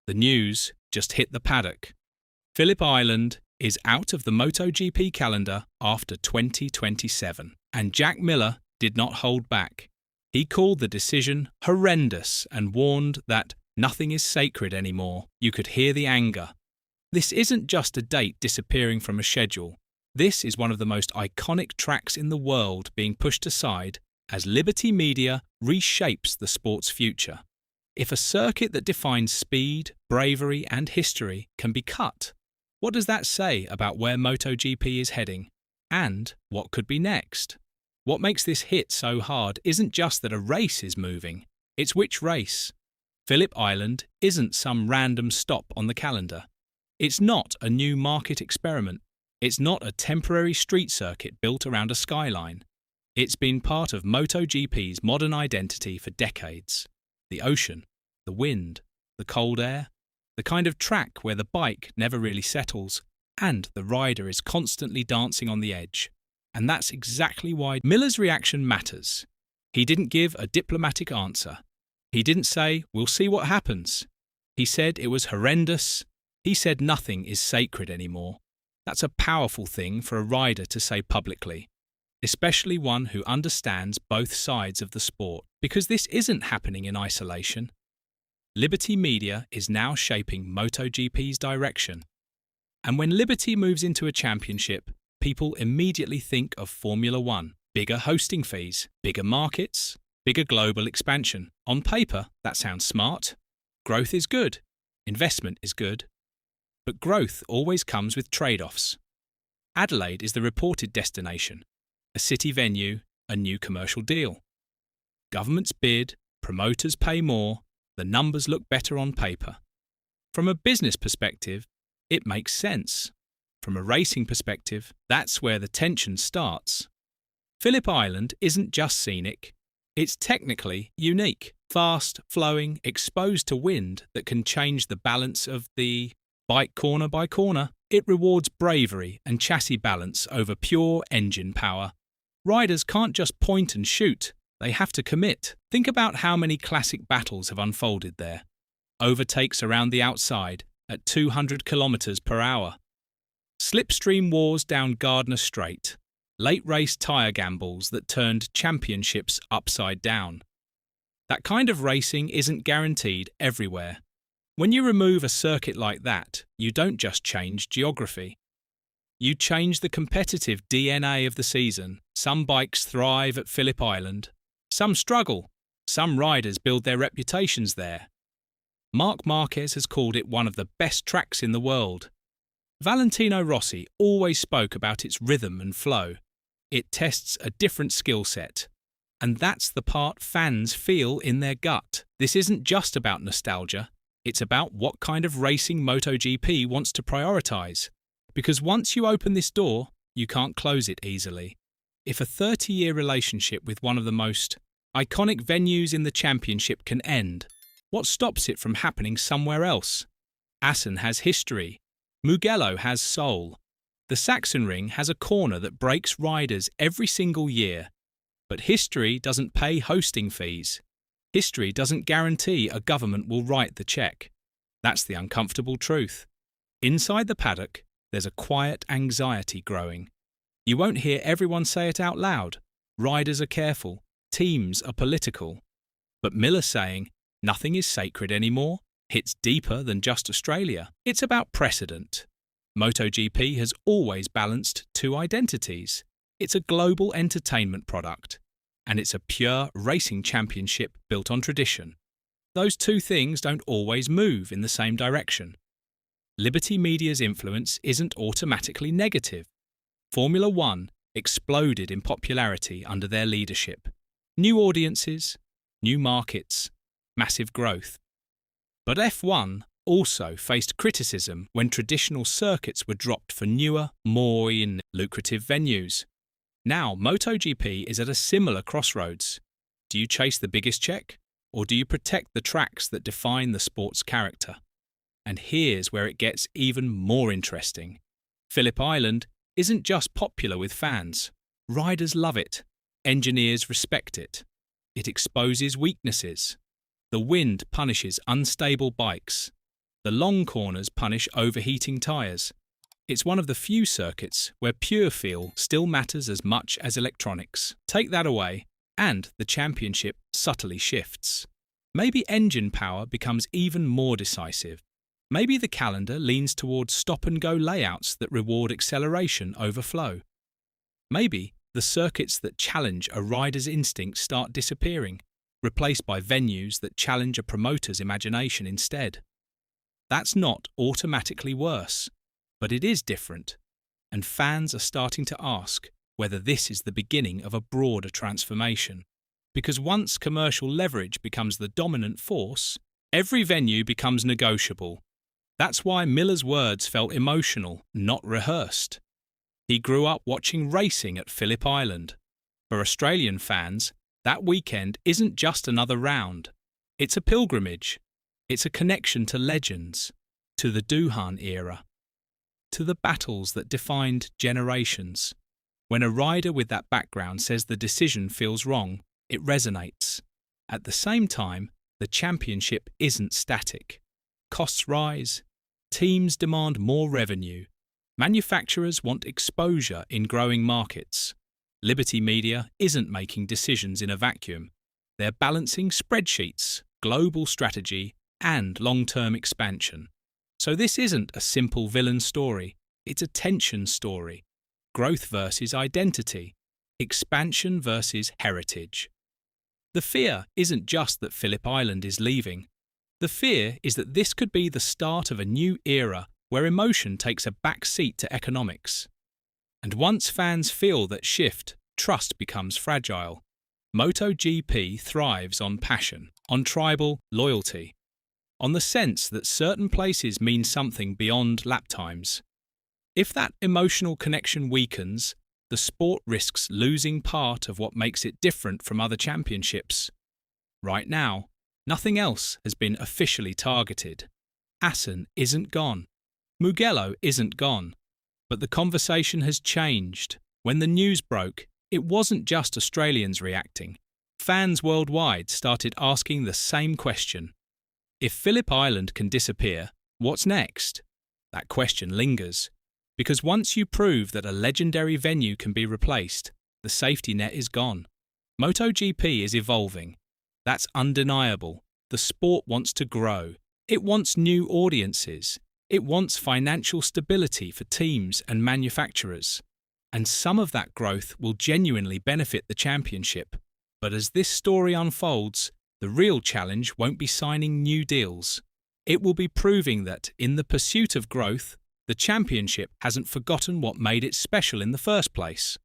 The news just hit the paddock. Phillip Island is out of the MotoGP calendar after 2027, and Jack Miller did not hold back. He called the decision horrendous and warned that nothing is sacred anymore. You could hear the anger. This isn't just a date disappearing from a schedule. This is one of the most iconic tracks in the world being pushed aside as Liberty Media reshapes the sport's future. If a circuit that defines speed, bravery and history can be cut, what does that say about where MotoGP is heading? And what could be next? What makes this hit so hard isn't just that a race is moving, it's which race. Phillip Island isn't some random stop on the calendar. It's not a new market experiment. It's not a temporary street circuit built around a skyline. It's been part of MotoGP's modern identity for decades. The ocean, the wind, the cold air, the kind of track where the bike never really settles and the rider is constantly dancing on the edge. And that's exactly why Miller's reaction matters. He didn't give a diplomatic answer. He didn't say, "We'll see what happens." He said it was horrendous. He said nothing is sacred anymore. That's a powerful thing for a rider to say publicly, especially one who understands both sides of the sport, because this isn't happening in isolation. Liberty Media is now shaping MotoGP's direction. And when Liberty moves into a championship, people immediately think of Formula One, bigger hosting fees, bigger markets, bigger global expansion. On paper, that sounds smart. Growth is good. Investment is good. But growth always comes with trade-offs. Adelaide is the reported destination, a city venue, a new commercial deal. Governments bid, promoters pay more, the numbers look better on paper. From a business perspective, it makes sense. From a racing perspective, that's where the tension starts. Phillip Island isn't just scenic, it's technically unique. Fast, flowing, exposed to wind that can change the balance of the bike corner by corner. It rewards bravery and chassis balance over pure engine power. Riders can't just point and shoot, they have to commit. Think about how many classic battles have unfolded there. Overtakes around the outside at 200 kilometers per hour. Slipstream wars down Gardner Straight. Late race tyre gambles that turned championships upside down. That kind of racing isn't guaranteed everywhere. When you remove a circuit like that, you don't just change geography. You change the competitive DNA of the season. Some bikes thrive at Phillip Island. Some struggle. Some riders build their reputations there. Marc Marquez has called it one of the best tracks in the world. Valentino Rossi always spoke about its rhythm and flow. It tests a different skill set. And that's the part fans feel in their gut. This isn't just about nostalgia. It's about what kind of racing MotoGP wants to prioritise. Because once you open this door, you can't close it easily. If a 30-year relationship with one of the most iconic venues in the championship can end, what stops it from happening somewhere else? Assen has history. Mugello has soul. The Sachsenring has a corner that breaks riders every single year. But history doesn't pay hosting fees. History doesn't guarantee a government will write the check. That's the uncomfortable truth. Inside the paddock, there's a quiet anxiety growing. You won't hear everyone say it out loud. Riders are careful. Teams are political. But Miller saying, "Nothing is sacred anymore," hits deeper than just Australia. It's about precedent. MotoGP has always balanced two identities. It's a global entertainment product, and it's a pure racing championship built on tradition. Those two things don't always move in the same direction. Liberty Media's influence isn't automatically negative. Formula One exploded in popularity under their leadership. New audiences, new markets, massive growth. But F1 also faced criticism when traditional circuits were dropped for newer, more lucrative venues. Now, MotoGP is at a similar crossroads. Do you chase the biggest check, or do you protect the tracks that define the sport's character? And here's where it gets even more interesting. Phillip Island isn't just popular with fans. Riders love it. Engineers respect it. It exposes weaknesses. The wind punishes unstable bikes. The long corners punish overheating tyres. It's one of the few circuits where pure feel still matters as much as electronics. Take that away, and the championship subtly shifts. Maybe engine power becomes even more decisive. Maybe the calendar leans towards stop-and-go layouts that reward acceleration over flow. Maybe the circuits that challenge a rider's instinct start disappearing, replaced by venues that challenge a promoter's imagination instead. That's not automatically worse, but it is different, and fans are starting to ask whether this is the beginning of a broader transformation. Because once commercial leverage becomes the dominant force, every venue becomes negotiable. That's why Miller's words felt emotional, not rehearsed. He grew up watching racing at Phillip Island. For Australian fans, that weekend isn't just another round. It's a pilgrimage. It's a connection to legends, to the Doohan era, to the battles that defined generations. When a rider with that background says the decision feels wrong, it resonates. At the same time, the championship isn't static. Costs rise. Teams demand more revenue. Manufacturers want exposure in growing markets. Liberty Media isn't making decisions in a vacuum. They're balancing spreadsheets, global strategy, and long-term expansion. So this isn't a simple villain story. It's a tension story. Growth versus identity. Expansion versus heritage. The fear isn't just that Phillip Island is leaving. The fear is that this could be the start of a new era where emotion takes a back seat to economics. And once fans feel that shift, trust becomes fragile. MotoGP thrives on passion, on tribal loyalty, on the sense that certain places mean something beyond lap times. If that emotional connection weakens, the sport risks losing part of what makes it different from other championships. Right now, nothing else has been officially targeted. Assen isn't gone. Mugello isn't gone. But the conversation has changed. When the news broke, it wasn't just Australians reacting. Fans worldwide started asking the same question. If Phillip Island can disappear, what's next? That question lingers. Because once you prove that a legendary venue can be replaced, the safety net is gone. MotoGP is evolving. That's undeniable. The sport wants to grow. It wants new audiences. It wants financial stability for teams and manufacturers. And some of that growth will genuinely benefit the championship. But as this story unfolds, the real challenge won't be signing new deals. It will be proving that, in the pursuit of growth, the championship hasn't forgotten what made it special in the first place.